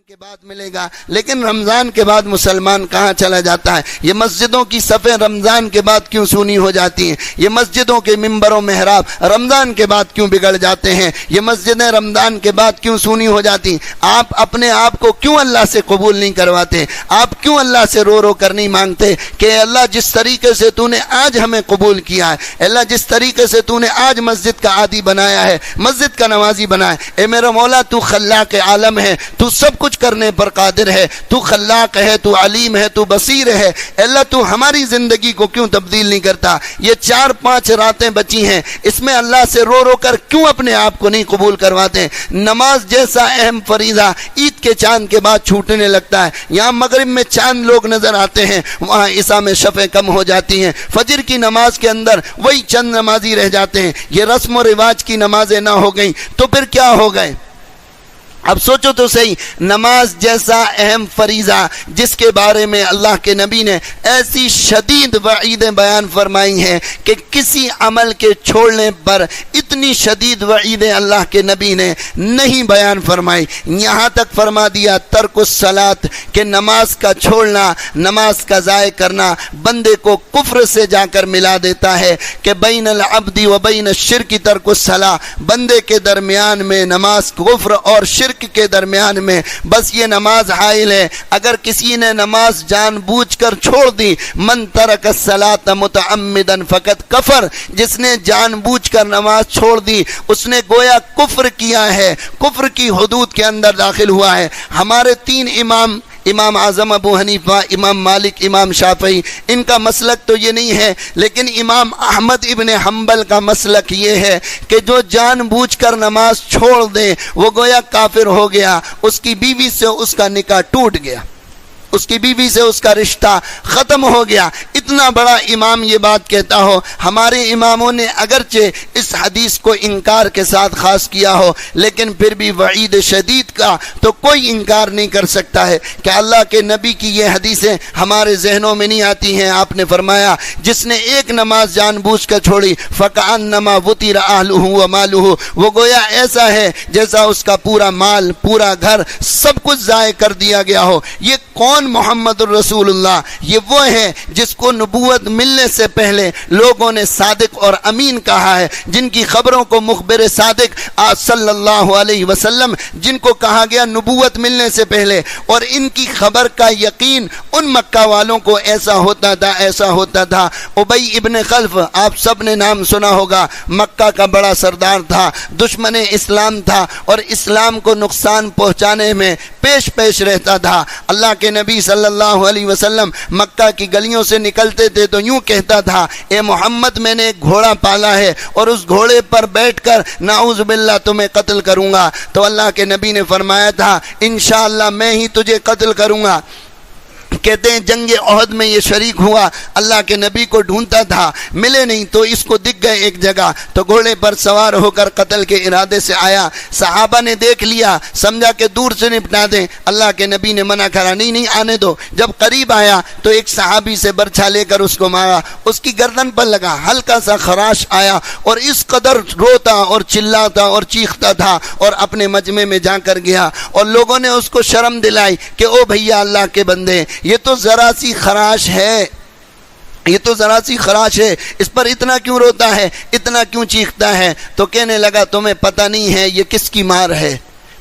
کے بعد ملے گا، لیکن رمضان کے بعد مسلمان کہاں چلا جاتا ہے؟ یہ مسجدوں کی صفیں رمضان کے بعد کیوں سونی ہو جاتی ہیں؟ یہ مسجدوں کے منبر و محراب رمضان کے بعد کیوں بگڑ جاتے ہیں؟ یہ مسجدیں رمضان کے بعد کیوں سونی ہو جاتی ہیں؟ آپ اپنے آپ کو کیوں اللہ سے قبول نہیں کرواتے؟ آپ کیوں اللہ سے رو رو کر نہیں مانگتے کہ اللہ جس طریقے سے تو نے آج ہمیں قبول کیا ہے، اللہ جس طریقے سے تو نے آج مسجد کا عادی بنایا ہے، مسجد کا نمازی بنایا ہے، اے میرا مولا تو خلاق عالم ہے، تو سب کچھ کرنے پر قادر ہے، تو خلاق ہے، تو علیم ہے، تو بصیر ہے، اللہ تو ہماری زندگی کو کیوں تبدیل نہیں کرتا؟ یہ 4-5 راتیں بچی ہیں، اس میں اللہ سے رو رو کر کیوں اپنے آپ کو نہیں قبول کرواتے؟ نماز جیسا اہم فریضہ عید کے چاند کے بعد چھوٹنے لگتا ہے، یہاں مغرب میں چاند لوگ نظر آتے ہیں، وہاں عشاء میں شفیں کم ہو جاتی ہیں، فجر کی نماز کے اندر وہی چند نمازی رہ جاتے ہیں، یہ رسم و رواج کی نمازیں نہ ہو گئیں تو پھر کیا ہو گئے؟ اب سوچو تو صحیح، نماز جیسا اہم فریضہ جس کے بارے میں اللہ کے نبی نے ایسی شدید وعیدیں بیان فرمائی ہیں کہ کسی عمل کے چھوڑنے پر اتنی شدید وعیدیں اللہ کے نبی نے نہیں بیان فرمائی، یہاں تک فرما دیا ترک الصلاۃ کہ نماز کا چھوڑنا، نماز کا ضائع کرنا بندے کو کفر سے جا کر ملا دیتا ہے، کہ بین العبد و بین الشرک ترک الصلاۃ، بندے کے درمیان میں نماز کفر اور شرک کے درمیان میں بس یہ نماز حائل ہے۔ اگر کسی نے نماز جان بوجھ کر چھوڑ دی، من ترک الصلاۃ متعمدا فقط کفر، جس نے جان بوجھ کر نماز چھوڑ دی اس نے گویا کفر کیا ہے، کفر کی حدود کے اندر داخل ہوا ہے۔ ہمارے 3 امام اعظم ابو حنیفہ، امام مالک، امام شافعی، ان کا مسلک تو یہ نہیں ہے، لیکن امام احمد ابن حنبل کا مسلک یہ ہے کہ جو جان بوجھ کر نماز چھوڑ دے وہ گویا کافر ہو گیا، اس کی بیوی سے اس کا نکاح ٹوٹ گیا، اس کی بیوی سے اس کا رشتہ ختم ہو گیا۔ اتنا بڑا امام یہ بات کہتا ہو، ہمارے اماموں نے اگرچہ اس حدیث کو انکار کے ساتھ خاص کیا ہو لیکن پھر بھی وعید شدید کا تو کوئی انکار نہیں کر سکتا ہے کہ اللہ کے نبی کی یہ حدیثیں ہمارے ذہنوں میں نہیں آتی ہیں۔ آپ نے فرمایا جس نے ایک نماز جان بوجھ کر چھوڑی فَكَأَنَّمَا وُطِرَ أَهْلُهُ وَمَالُهُ، وہ گویا ایسا ہے جیسا اس کا پورا مال، پورا گھر، سب کچھ ضائع کر دیا گیا ہو۔ یہ کون؟ محمد الرسول اللہ، یہ وہ ہے جس کو نبوت ملنے سے پہلے لوگوں نے صادق اور امین کہا ہے، جن کی خبروں کو مخبر صادق صلی اللہ علیہ وسلم جن کو کہا گیا نبوت ملنے سے پہلے، اور ان کی خبر کا یقین ان مکہ والوں کو ایسا ہوتا تھا، ایسا ہوتا تھا۔ ابی ابن خلف، آپ سب نے نام سنا ہوگا، مکہ کا بڑا سردار تھا، دشمن اسلام تھا اور اسلام کو نقصان پہنچانے میں پیش رہتا تھا۔ اللہ کے نبی صلی اللہ علیہ وسلم مکہ کی گلیوں سے نکلتے تھے تو یوں کہتا تھا، اے محمد میں نے ایک گھوڑا پالا ہے اور اس گھوڑے پر بیٹھ کر نعوذ باللہ تمہیں قتل کروں گا۔ تو اللہ کے نبی نے فرمایا تھا انشاءاللہ میں ہی تجھے قتل کروں گا۔ کہتے ہیں جنگ احد میں یہ شریک ہوا، اللہ کے نبی کو ڈھونڈتا تھا، ملے نہیں تو اس کو دکھ گئے ایک جگہ، تو گھوڑے پر سوار ہو کر قتل کے ارادے سے آیا۔ صحابہ نے دیکھ لیا، سمجھا کہ دور سے نپٹا دیں، اللہ کے نبی نے منع کرا، نہیں آنے دو۔ جب قریب آیا تو ایک صحابی سے برچھا لے کر اس کو مارا، اس کی گردن پر لگا، ہلکا سا خراش آیا اور اس قدر روتا اور چلاتا اور چیختا تھا اور اپنے مجمع میں جا کر گیا، اور لوگوں نے اس کو شرم دلائی کہ او بھیا اللہ کے بندے، یہ تو ذرا سی خراش ہے، یہ تو ذرا سی خراش ہے، اس پر اتنا کیوں روتا ہے، اتنا کیوں چیختا ہے؟ تو کہنے لگا تمہیں پتہ نہیں ہے یہ کس کی مار ہے،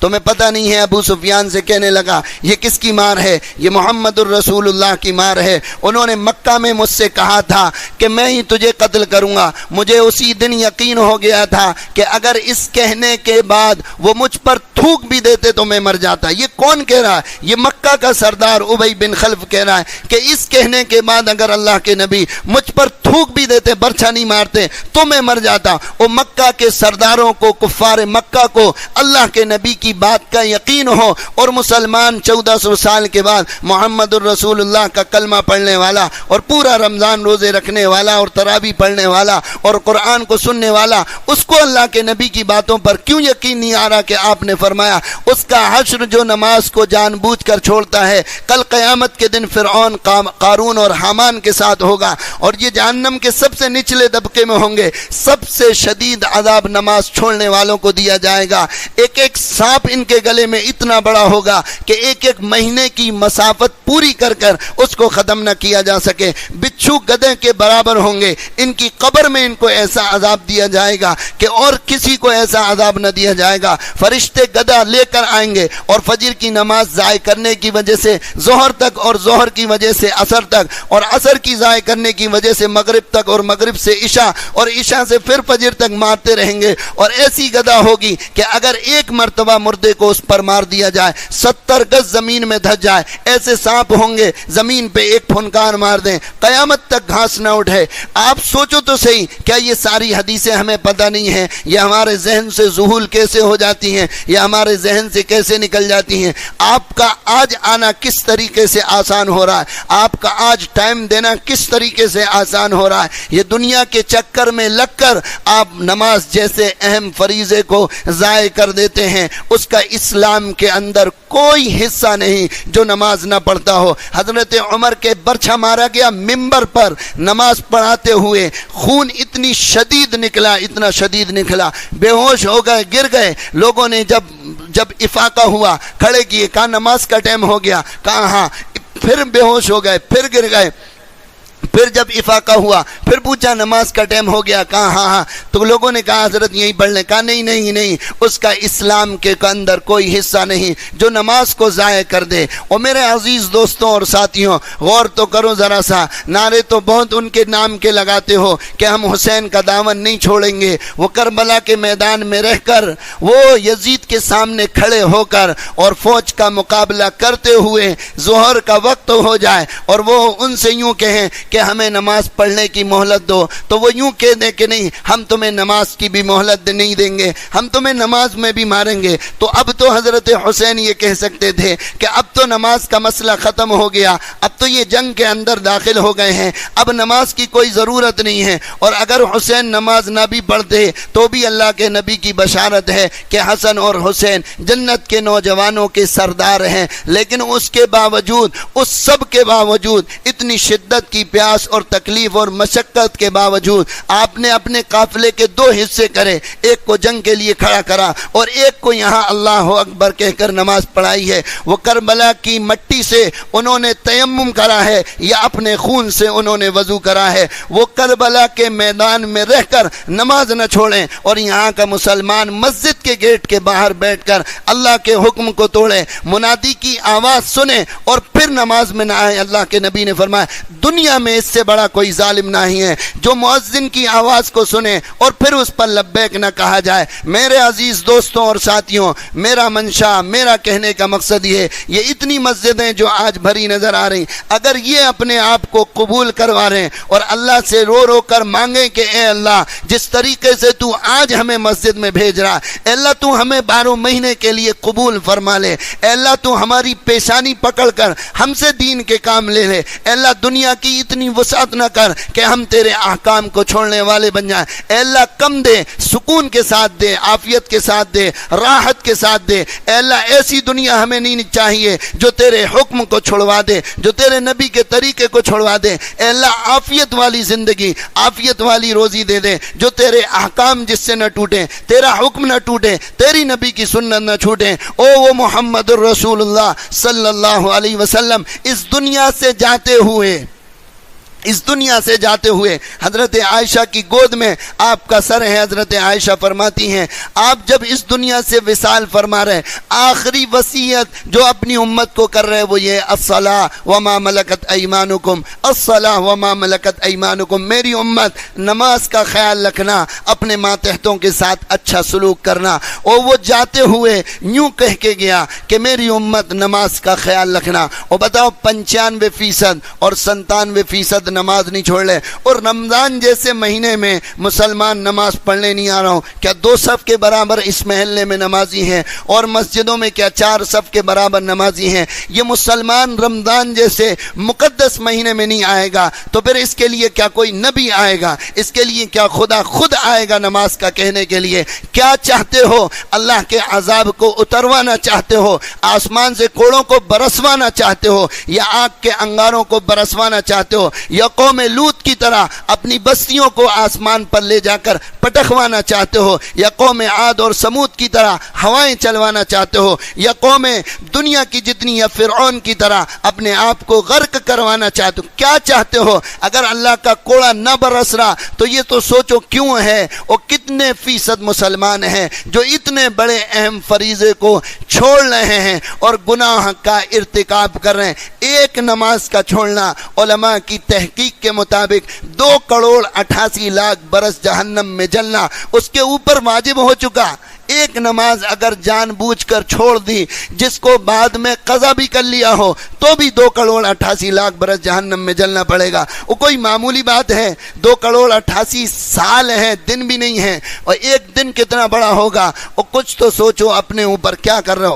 تمہیں پتہ نہیں ہے۔ ابو سفیان سے کہنے لگا یہ کس کی مار ہے؟ یہ محمد الرسول اللہ کی مار ہے۔ انہوں نے مکہ میں مجھ سے کہا تھا کہ میں ہی تجھے قتل کروں گا، مجھے اسی دن یقین ہو گیا تھا کہ اگر اس کہنے کے بعد وہ مجھ پر تھوک بھی دیتے تو میں مر جاتا۔ یہ کون کہہ رہا ہے؟ یہ مکہ کا سردار ابی بن خلف کہہ رہا ہے کہ اس کہنے کے بعد اگر اللہ کے نبی مجھ پر تھوک بھی دیتے، برچھا نہیں مارتے تو میں مر جاتا۔ وہ مکہ کے سرداروں کو، کفار مکہ کو اللہ کے نبی کی کی بات کا یقین ہو اور مسلمان 1400 سال کے بعد محمد الرسول اللہ کا کلمہ پڑھنے والا اور پورا رمضان روزے رکھنے والا اور تراویح پڑھنے والا اور قرآن کو سننے والا، اس کو اللہ کے نبی کی باتوں پر کیوں یقین نہیں آ رہا کہ آپ نے فرمایا اس کا حشر جو نماز کو جان بوجھ کر چھوڑتا ہے کل قیامت کے دن فرعون، قارون اور حامان کے ساتھ ہوگا، اور یہ جہنم کے سب سے نچلے طبقے میں ہوں گے۔ سب سے شدید عذاب نماز چھوڑنے والوں کو دیا جائے گا۔ ایک ایک سانپ ان کے گلے میں اتنا بڑا ہوگا کہ ایک ایک مہینے کی مسافت پوری کر کر اس کو ختم نہ کیا جا سکے۔ بچھو گدھے کے برابر ہوں گے، ان کی قبر میں ان کو ایسا عذاب دیا جائے گا کہ اور کسی کو ایسا عذاب نہ دیا جائے گا۔ فرشتے گدھا لے کر آئیں گے اور فجر کی نماز ضائع کرنے کی وجہ سے ظہر تک، اور ظہر کی وجہ سے عصر تک، اور عصر کی ضائع کرنے کی وجہ سے مغرب تک، اور مغرب سے عشاء، اور عشاء سے پھر فجر تک مارتے رہیں گے۔ اور ایسی گدھا ہوگی کہ اگر ایک مرتبہ مردے کو اس پر مار دیا جائے 70 گز زمین میں دھس جائے۔ ایسے سانپ ہوں گے زمین پہ ایک پھنکار مار دیں قیامت تک گھاس نہ اٹھے۔ آپ سوچو تو صحیح، کیا یہ ساری حدیثیں ہمیں پتہ نہیں ہیں؟ یہ ہمارے ذہن سے ذہول کیسے ہو جاتی ہیں؟ یہ ہمارے ذہن سے کیسے نکل جاتی ہیں؟ آپ کا آج آنا کس طریقے سے آسان ہو رہا ہے، آپ کا آج ٹائم دینا کس طریقے سے آسان ہو رہا ہے۔ یہ دنیا کے چکر میں لگ کر آپ نماز جیسے اہم فریضے کو ضائع کر دیتے ہیں۔ اس کا اسلام کے اندر کوئی حصہ نہیں جو نماز نہ پڑھتا ہو۔ حضرت عمر کے برچھا مارا گیا ممبر پر نماز پڑھاتے ہوئے، خون اتنی شدید نکلا، اتنا شدید نکلا، بے ہوش ہو گئے، گر گئے۔ لوگوں نے جب افاقہ ہوا کھڑے کیے، کہا نماز کا ٹائم ہو گیا، کہا ہاں، پھر بے ہوش ہو گئے، پھر گر گئے۔ پھر جب افاقہ ہوا پھر پوچھا نماز کا ٹائم ہو گیا، کہا ہاں ہاں، تو لوگوں نے کہا حضرت یہی پڑھ لیں، کہا نہیں نہیں نہیں، اس کا اسلام کے اندر کوئی حصہ نہیں جو نماز کو ضائع کر دے۔ اور میرے عزیز دوستوں اور ساتھیوں، غور تو کرو ذرا سا، نعرے تو بہت ان کے نام کے لگاتے ہو کہ ہم حسین کا دامن نہیں چھوڑیں گے۔ وہ کربلا کے میدان میں رہ کر، وہ یزید کے سامنے کھڑے ہو کر اور فوج کا مقابلہ کرتے ہوئے ظہر کا وقت ہو جائے اور وہ ان سے یوں کہیں کہ ہمیں نماز پڑھنے کی مہلت دو، تو وہ یوں کہہ دیں کہ نہیں، ہم تمہیں نماز کی بھی مہلت نہیں دیں گے، ہم تمہیں نماز میں بھی ماریں گے۔ تو اب تو حضرت حسین یہ کہہ سکتے تھے کہ اب تو نماز کا مسئلہ ختم ہو گیا، اب تو یہ جنگ کے اندر داخل ہو گئے ہیں، اب نماز کی کوئی ضرورت نہیں ہے۔ اور اگر حسین نماز نہ بھی پڑھتے تو بھی اللہ کے نبی کی بشارت ہے کہ حسن اور حسین جنت کے نوجوانوں کے سردار ہیں۔ لیکن اس کے باوجود، اس سب کے باوجود، اتنی شدت کی پیاس اور تکلیف اور مشقت کے باوجود آپ نے اپنے قافلے کے 2 حصے کرے، ایک کو جنگ کے لیے کھڑا کرا اور ایک کو یہاں اللہ اکبر کہہ کر نماز پڑھائی ہے۔ وہ کربلا کی مٹی سے انہوں نے تیمم کرا ہے یا اپنے خون سے انہوں نے وضو کرا ہے۔ وہ کربلا کے میدان میں رہ کر نماز نہ چھوڑیں اور یہاں کا مسلمان مسجد کے گیٹ کے باہر بیٹھ کر اللہ کے حکم کو توڑے، منادی کی آواز سنے اور پھر نماز میں نہ آئے۔ اللہ کے نبی نے فرمایا دنیا میں اس سے بڑا کوئی ظالم نہیں ہے جو مؤذن کی آواز کو سنے اور پھر اس پر لبیک نہ کہا جائے۔ میرے عزیز دوستوں اور ساتھیوں، میرا منشا، میرا کہنے کا مقصد یہ اتنی مسجدیں جو آج بھری نظر آ رہی، اگر یہ اپنے آپ کو قبول کروا رہے ہیں اور اللہ سے رو رو کر مانگیں کہ اے اللہ، جس طریقے سے تو آج ہمیں مسجد میں بھیج رہا، اے اللہ تو ہمیں 12 مہینے کے لیے قبول فرما لے، اے اللہ تو ہماری پیشانی پکڑ کر ہم سے دین کے کام لے لے، اے اللہ دنیا کی اتنی وسعت نہ کر کہ ہم تیرے احکام کو چھوڑنے والے بن جائیں، اے اللہ کم دے، سکون کے ساتھ دے، عافیت کے ساتھ دے، راحت کے ساتھ دے، اے اللہ ایسی دنیا ہمیں نہیں چاہیے جو تیرے حکم کو چھوڑوا دے، جو تیرے نبی کے طریقے کو چھوڑوا دے، اے اللہ عافیت والی زندگی، عافیت والی روزی دے دے، جو تیرے احکام جس سے نہ ٹوٹیں، تیرا حکم نہ ٹوٹے، تیری نبی کی سنت نہ چھوٹیں۔ او وہ محمد الرسول اللہ صلی اللہ علیہ وسلم اس دنیا سے جاتے ہوئے حضرت عائشہ کی گود میں آپ کا سر ہے۔ حضرت عائشہ فرماتی ہیں آپ جب اس دنیا سے وصال فرما رہے، آخری وصیت جو اپنی امت کو کر رہے وہ یہ الصلاۃ وما ملکت ایمانکم، الصلاۃ وما ملکت ایمانکم، میری امت نماز کا خیال رکھنا، اپنے ماتحتوں کے ساتھ اچھا سلوک کرنا۔ اور وہ جاتے ہوئے یوں کہہ کے گیا کہ میری امت نماز کا خیال رکھنا۔ اور بتاؤ 95% اور 97% وقت نماز نہیں چھوڑ لے۔ اور رمضان جیسے مہینے میں مسلمان نماز پڑھنے نہیں آ رہا ہوں، کیا 2 صف کے برابر اس محلے میں نمازی ہیں اور مسجدوں میں کیا 4 صف کے برابر نمازی ہیں؟ یہ مسلمان رمضان جیسے مقدس مہینے میں نہیں آئے گا تو پھر اس کے لیے کیا کوئی نبی آئے گا؟ اس کے لیے کیا خدا خود آئے گا نماز کا کہنے کے لیے؟ کیا چاہتے ہو؟ اللہ کے عذاب کو اتروانا چاہتے ہو؟ آسمان سے کوڑوں کو برسوانا چاہتے ہو یا آگ کے انگاروں کو برسوانا چاہتے ہو یا قوم لوط کی طرح اپنی بستیوں کو آسمان پر لے جا کر پٹخوانا چاہتے ہو یا قوم عاد اور سمود کی طرح ہوائیں چلوانا چاہتے ہو یا قوم دنیا کی جتنی یا فرعون کی طرح اپنے آپ کو غرق کروانا چاہتے ہو؟ کیا چاہتے ہو؟ اگر اللہ کا کوڑا نہ برس رہا تو یہ تو سوچو کیوں ہے، اور کتنے فیصد مسلمان ہیں جو اتنے بڑے اہم فریضے کو چھوڑ رہے ہیں اور گناہ کا ارتکاب کر رہے ہیں۔ ایک نماز کا چھوڑنا علماء کی تحقیق کے مطابق 2,88,00,000 برس جہنم میں جلنا اس کے اوپر واجب ہو چکا۔ ایک نماز اگر جان بوجھ کر چھوڑ دی، جس کو بعد میں قضا بھی کر لیا ہو، تو بھی 2,88,00,000 برس جہنم میں جلنا پڑے گا۔ وہ کوئی معمولی بات ہے؟ 2,88 سال ہیں، دن بھی نہیں ہیں، اور ایک دن کتنا بڑا ہوگا؟ اور کچھ تو سوچو اپنے اوپر کیا کر رہے ہو۔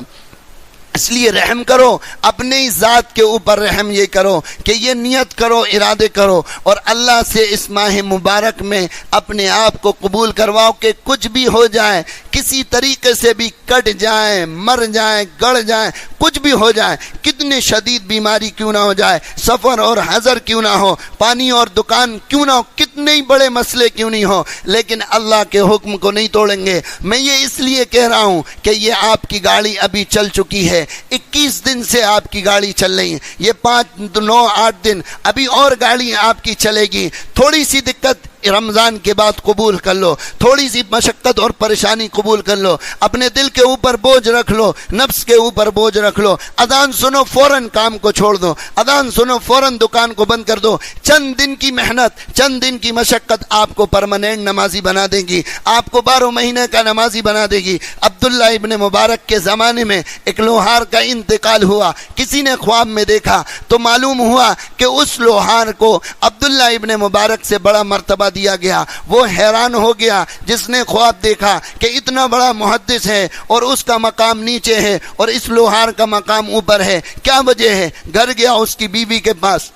اس لیے رحم کرو، اپنے ہی ذات کے اوپر رحم یہ کرو کہ یہ نیت کرو، ارادے کرو اور اللہ سے اس ماہ مبارک میں اپنے آپ کو قبول کرواؤ کہ کچھ بھی ہو جائے، کسی طریقے سے بھی کٹ جائیں، مر جائیں، گڑ جائیں، کچھ بھی ہو جائے، کتنے شدید بیماری کیوں نہ ہو جائے، سفر اور حضر کیوں نہ ہو، پانی اور دکان کیوں نہ ہو، کتنے ہی بڑے مسئلے کیوں نہیں ہو، لیکن اللہ کے حکم کو نہیں توڑیں گے۔ میں یہ اس لیے کہہ رہا ہوں کہ یہ آپ کی گاڑی ابھی چل چکی ہے، 21 دن سے آپ کی گاڑی چل رہی ہے، یہ 5 9 8 دن ابھی اور گاڑی آپ کی چلے گی۔ تھوڑی سی دقت رمضان کے بعد قبول کر لو، تھوڑی سی مشقت اور پریشانی قبول کر لو، اپنے دل کے اوپر بوجھ رکھ لو، نفس کے اوپر بوجھ رکھ لو، اذان سنو فوراً کام کو چھوڑ دو، اذان سنو فوراً دکان کو بند کر دو۔ چند دن کی محنت، چند دن کی مشقت آپ کو پرماننٹ نمازی بنا دے گی، آپ کو 12 مہینے کا نمازی بنا دے گی۔ عبداللہ ابن مبارک کے زمانے میں ایک لوہار کا انتقال ہوا، کسی نے خواب میں دیکھا تو معلوم ہوا کہ اس لوہار کو عبداللہ ابن مبارک سے بڑا مرتبہ دیا گیا۔ وہ حیران ہو گیا جس نے خواب دیکھا کہ اتنا بڑا محدث ہے اور اس کا مقام نیچے ہے اور اس لوہار کا مقام اوپر ہے، کیا وجہ ہے؟ گھر گیا اس کی بیوی کے پاس،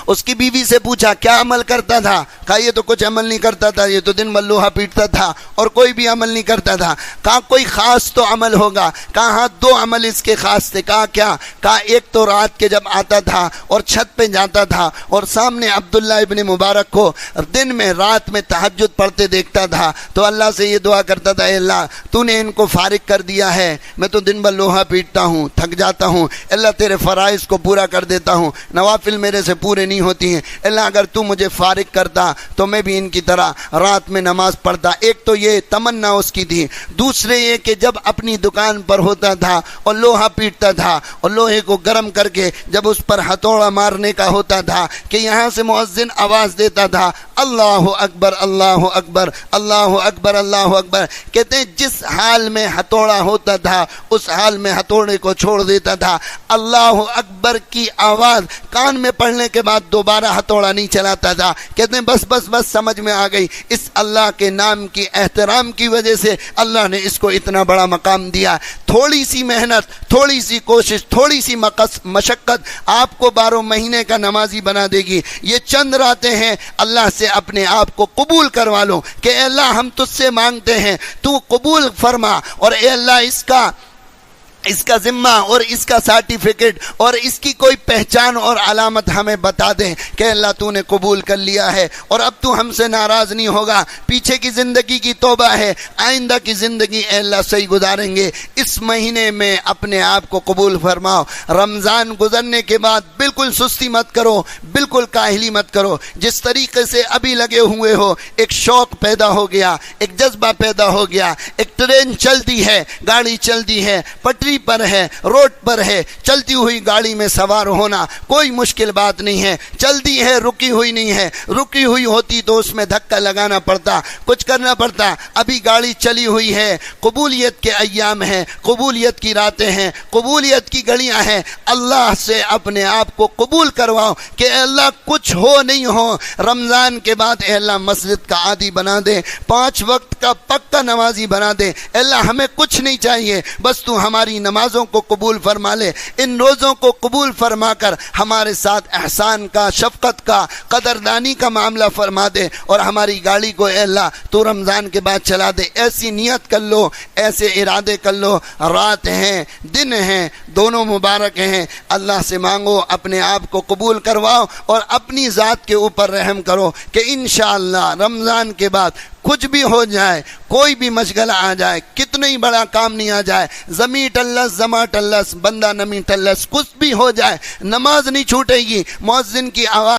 اس کی بیوی سے پوچھا کیا عمل کرتا تھا؟ کہا یہ تو کچھ عمل نہیں کرتا تھا، یہ تو دن بھر لوہا پیٹتا تھا اور کوئی بھی عمل نہیں کرتا تھا۔ کہا کوئی خاص تو عمل ہوگا؟ کہا ہاں 2 عمل اس کے خاص تھے۔ کہا کیا؟ کہا ایک تو رات کے جب آتا تھا اور چھت پہ جاتا تھا اور سامنے عبداللہ ابن مبارک کو دن میں رات میں تہجد پڑھتے دیکھتا تھا تو اللہ سے یہ دعا کرتا تھا، اے اللہ تو نے ان کو فارغ کر دیا ہے، میں تو دن بھر لوہا پیٹتا ہوں، تھک جاتا ہوں، اللہ تیرے فرائض کو پورا کر دیتا ہوں، نوافل میرے سے پورے نہیں ہوتی ہیں، اللہ اگر تو مجھے فارغ کرتا تو میں بھی ان کی طرح رات میں نماز پڑھتا۔ ایک تو یہ تمنا اس کی تھی۔ دوسرے یہ کہ جب اپنی دکان پر ہوتا تھا اور لوہا پیٹتا تھا اور لوہے کو گرم کر کے جب اس پر ہتھوڑا مارنے کا ہوتا تھا کہ یہاں سے مؤذن آواز دیتا تھا اللہ اکبر اللہ اکبر اللہ اکبر اللہ اکبر، کہتے ہیں جس حال میں ہتھوڑا ہوتا تھا اس حال میں ہتھوڑے کو چھوڑ دیتا تھا۔ اللہ اکبر کی آواز کان میں پڑھنے کے بعد دوبارہ ہتھوڑا نہیں چلاتا تھا۔ کہتے ہیں بس بس بس سمجھ میں آ گئی، اس اللہ کے نام کی احترام کی وجہ سے اللہ نے اس کو اتنا بڑا مقام دیا۔ تھوڑی سی محنت، تھوڑی سی کوشش، تھوڑی سی مشقت آپ کو 12 مہینے کا نمازی بنا دے گی۔ یہ چند راتیں ہیں، اللہ سے اپنے آپ کو قبول کروا لو کہ اے اللہ ہم تجھ سے مانگتے ہیں، تو قبول فرما، اور اے اللہ اس کا ذمہ اور اس کا سرٹیفکیٹ اور اس کی کوئی پہچان اور علامت ہمیں بتا دیں کہ اللہ تو نے قبول کر لیا ہے اور اب تو ہم سے ناراض نہیں ہوگا، پیچھے کی زندگی کی توبہ ہے، آئندہ کی زندگی اے اللہ صحیح گزاریں گے۔ اس مہینے میں اپنے آپ کو قبول فرماؤ۔ رمضان گزرنے کے بعد بالکل سستی مت کرو، بالکل کاہلی مت کرو۔ جس طریقے سے ابھی لگے ہوئے ہو، ایک شوق پیدا ہو گیا، ایک جذبہ پیدا ہو گیا، ایک ٹرین چلتی ہے، گاڑی چلتی ہے، پٹری پٹری پر ہے، روڈ پر ہے، چلتی ہوئی گاڑی میں سوار ہونا کوئی مشکل بات نہیں ہے، چلتی ہے، رکی ہوئی نہیں ہے، رکی ہوئی ہوتی تو اس میں دھکا لگانا پڑتا، کچھ کرنا پڑتا، ابھی گاڑی چلی ہوئی ہے، قبولیت کے ایام ہیں، قبولیت کی راتیں ہیں، قبولیت کی گھڑیاں ہیں، اللہ سے اپنے آپ کو قبول کرواؤ کہ اے اللہ کچھ ہو نہیں ہو، رمضان کے بعد اے اللہ مسجد کا عادی بنا دے، 5 وقت کا پکا نمازی بنا دے، اے اللہ ہمیں کچھ نہیں چاہیے، بس تو ہماری نمازوں کو قبول فرما لے، ان روزوں کو قبول فرما کر ہمارے ساتھ احسان کا، شفقت کا، قدردانی کا معاملہ فرما دے، اور ہماری گاڑی کو اے اللہ تو رمضان کے بعد چلا دے۔ ایسی نیت کر لو، ایسے ارادے کر لو، رات ہیں، دن ہیں، دونوں مبارک ہیں، اللہ سے مانگو، اپنے آپ کو قبول کرواؤ اور اپنی ذات کے اوپر رحم کرو کہ انشاءاللہ رمضان کے بعد کچھ بھی ہو جائے، کوئی بھی مشغلہ آ جائے، کتنا ہی بڑا کام نہیں آ جائے، زمیں ٹلس زما ٹلس بندہ نمی ٹلس، کچھ بھی ہو جائے، نماز نہیں چھوٹے گی، مؤذن کی آواز